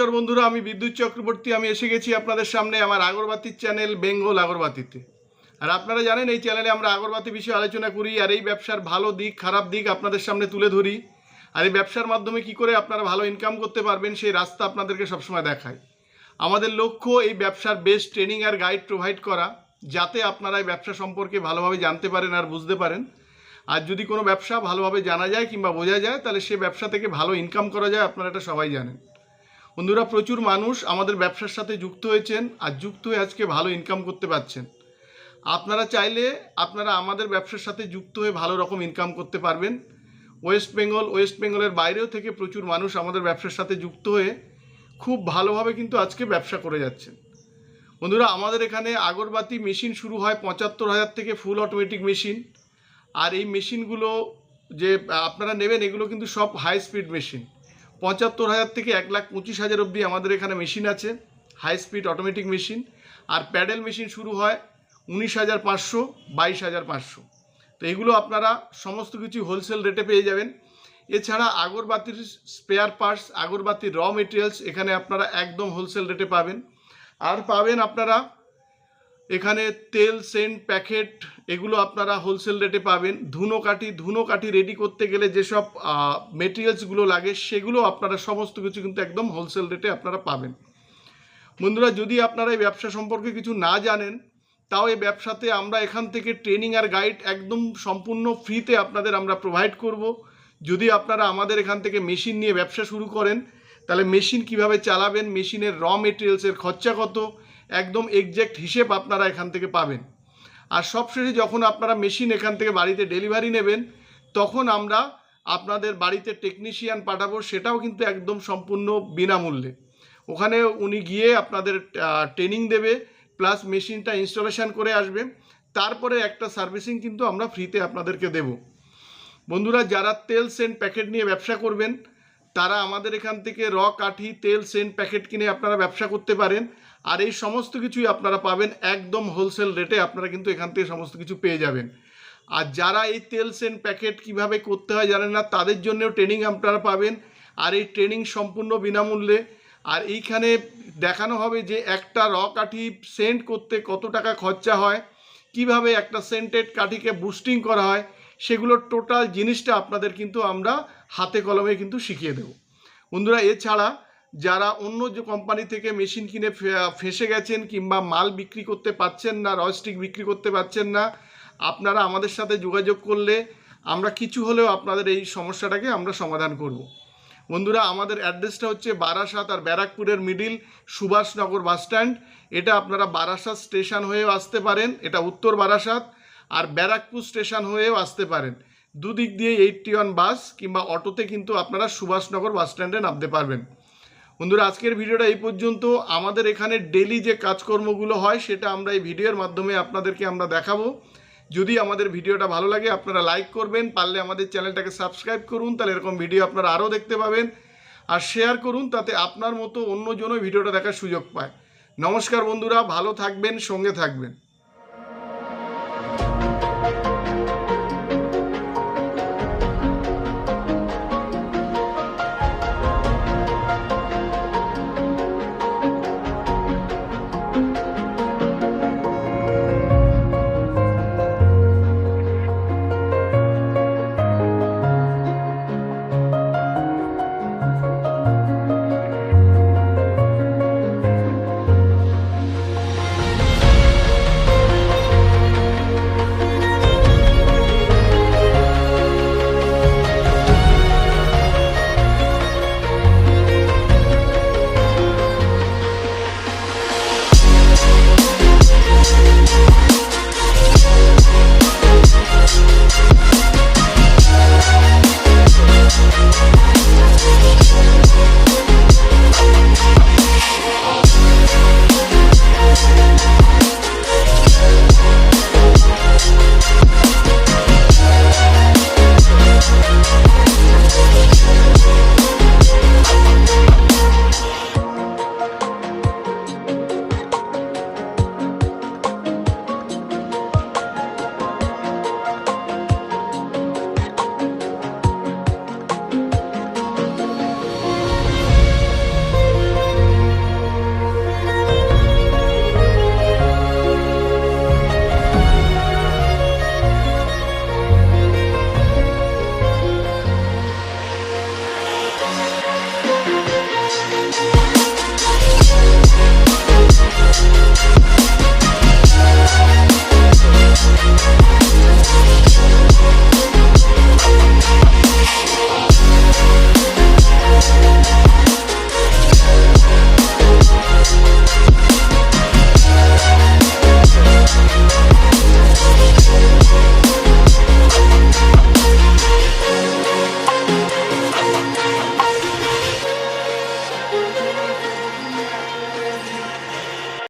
নমস্কার বন্ধুরা, আমি বিদ্যুৎ চক্রবর্তী। আমি এসে গেছি আপনাদের সামনে আমার আগরবাতির চ্যানেল বেঙ্গল আগরবাতিতে। আর আপনারা জানেন এই চ্যানেলে আমরা আগরবাতি বিষয়ে আলোচনা করি আর এই ব্যবসার ভালো দিক খারাপ দিক আপনাদের সামনে তুলে ধরি। আর এই ব্যবসার মাধ্যমে কি করে আপনারা ভালো ইনকাম করতে পারবেন সেই রাস্তা আপনাদেরকে সবসময় দেখাই। আমাদের লক্ষ্য এই ব্যবসার বেস্ট ট্রেনিং আর গাইড প্রোভাইড করা, যাতে আপনারা এই ব্যবসা সম্পর্কে ভালোভাবে জানতে পারেন আর বুঝতে পারেন। আর যদি কোনো ব্যবসা ভালোভাবে জানা যায় কিংবা বোঝা যায় তাহলে সে ব্যবসা থেকে ভালো ইনকাম করা যায়, আপনারা এটা সবাই জানেন। বন্ধুরা, প্রচুর মানুষ আমাদের ব্যবসার সাথে যুক্ত হয়েছেন আর যুক্ত হয়ে আজকে ভালো ইনকাম করতে পারছেন। আপনারা চাইলে আপনারা আমাদের ব্যবসার সাথে যুক্ত হয়ে ভালো রকম ইনকাম করতে পারবেন। ওয়েস্ট বেঙ্গলের বাইরেও থেকে প্রচুর মানুষ আমাদের ব্যবসার সাথে যুক্ত হয়ে খুব ভালোভাবে কিন্তু আজকে ব্যবসা করে যাচ্ছেন। বন্ধুরা, আমাদের এখানে আগরবাতি মেশিন শুরু হয় ৭৫,০০০ থেকে ফুল অটোমেটিক মেশিন। আর এই মেশিনগুলো যে আপনারা নেবেন এগুলো কিন্তু সব হাই স্পিড মেশিন। ৭৫,০০০ থেকে ১,২৫,০০০ অবধি আমাদের এখানে মেশিন আছে, হাই স্পিড অটোমেটিক মেশিন। আর প্যাডেল মেশিন শুরু হয় ১৯,৫০০, ২২,৫০০। তো এগুলো আপনারা সমস্ত কিছু হোলসেল রেটে পেয়ে যাবেন। এছাড়া আগরবাতির স্পেয়ার পার্টস, আগরবাতির র মেটেরিয়ালস এখানে আপনারা একদম হোলসেল রেটে পাবেন। আর পাবেন আপনারা এখানে তেল, সেন্ট, প্যাকেট, এগুলো আপনারা হোলসেল রেটে পাবেন। ধুনো কাঠি রেডি করতে গেলে যেসব মেটেরিয়ালসগুলো লাগে সেগুলো আপনারা সমস্ত কিছু কিন্তু একদম হোলসেল রেটে আপনারা পাবেন। বন্ধুরা, যদি আপনারা এই ব্যবসা সম্পর্কে কিছু না জানেন তাও এই ব্যবসাতে আমরা এখান থেকে ট্রেনিং আর গাইড একদম সম্পূর্ণ ফ্রিতে আপনাদের আমরা প্রোভাইড করব। যদি আপনারা আমাদের এখান থেকে মেশিন নিয়ে ব্যবসা শুরু করেন তাহলে মেশিন কিভাবে চালাবেন, মেশিনের র মেটেরিয়ালসের খরচা কত, একদম এক্স্যাক্ট হিসেব আপনারা এখান থেকে পাবেন। আর সবশেষে যখন আপনারা মেশিন এখান থেকে বাড়িতে ডেলিভারি নেবেন তখন আমরা আপনাদের বাড়িতে টেকনিশিয়ান পাঠাবো, সেটাও কিন্তু একদম সম্পূর্ণ বিনামূল্যে। ওখানে উনি গিয়ে আপনাদের ট্রেনিং দেবে, প্লাস মেশিনটা ইনস্টলেশন করে আসবে, তারপরে একটা সার্ভিসিং কিন্তু আমরা ফ্রিতে আপনাদেরকে দেব। বন্ধুরা, যারা তেল, সেন্ট, প্যাকেট নিয়ে ব্যবসা করবেন তারা আমাদের এখান থেকে র কাঠি, তেল, সেন্ট, প্যাকেট কিনে আপনারা ব্যবসা করতে পারেন। আর এই সমস্ত কিছুই আপনারা পাবেন একদম হোলসেল রেটে, আপনারা কিন্তু এখান থেকে সমস্ত কিছু পেয়ে যাবেন। আর যারা এই তেল, সেন্ট, প্যাকেট কিভাবে করতে হয় জানেন না, তাদের জন্যও ট্রেনিং আপনারা পাবেন। আর এই ট্রেনিং সম্পূর্ণ বিনামূল্যে। আর এইখানে দেখানো হবে যে একটা র কাঠি সেন্ট করতে কত টাকা খরচা হয়, কিভাবে একটা সেন্টেড কাঠিকে বুস্টিং করা হয়, সেগুলোর টোটাল জিনিসটা আপনাদের কিন্তু আমরা হাতে কলমে কিন্তু শিখিয়ে দেব। বন্ধুরা, এছাড়া যারা অন্য যে কোম্পানি থেকে মেশিন কিনে ফেঁসে গেছেন কিংবা মাল বিক্রি করতে পারছেন না, রস্টিক বিক্রি করতে পারছেন না, আপনারা আমাদের সাথে যোগাযোগ করলে আমরা কিছু হলেও আপনাদের এই সমস্যাটাকে আমরা সমাধান করব। বন্ধুরা, আমাদের অ্যাড্রেসটা হচ্ছে বারাসাত আর ব্যারাকপুরের মিডিল সুভাষনগর বাসস্ট্যান্ড। এটা আপনারা বারাসাত স্টেশন হয়েও আসতে পারেন, এটা উত্তর বারাসাত, আর ব্যারাকপুর স্টেশন হয়েও আসতে পারেন। দুদিক দিয়ে 81 বাস কিংবা অটোতে কিন্তু আপনারা সুভাষনগর বাসস্ট্যান্ডে নামতে পারবেন। বন্ধুরা, আজকের ভিডিওটা এই পর্যন্ত। আমাদের এখানে ডেলি যে কাজকর্মগুলো হয় সেটা আমরা এই ভিডিওর মাধ্যমে আপনাদেরকে আমরা দেখাবো। যদি আমাদের ভিডিওটা ভালো লাগে আপনারা লাইক করবেন, পারলে আমাদের চ্যানেলটাকে সাবস্ক্রাইব করুন, তাহলে এরকম ভিডিও আপনারা আরও দেখতে পাবেন। আর শেয়ার করুন, তাতে আপনার মতো অন্যজনও ভিডিওটা দেখার সুযোগ পায়। নমস্কার বন্ধুরা, ভালো থাকবেন, সঙ্গে থাকবেন।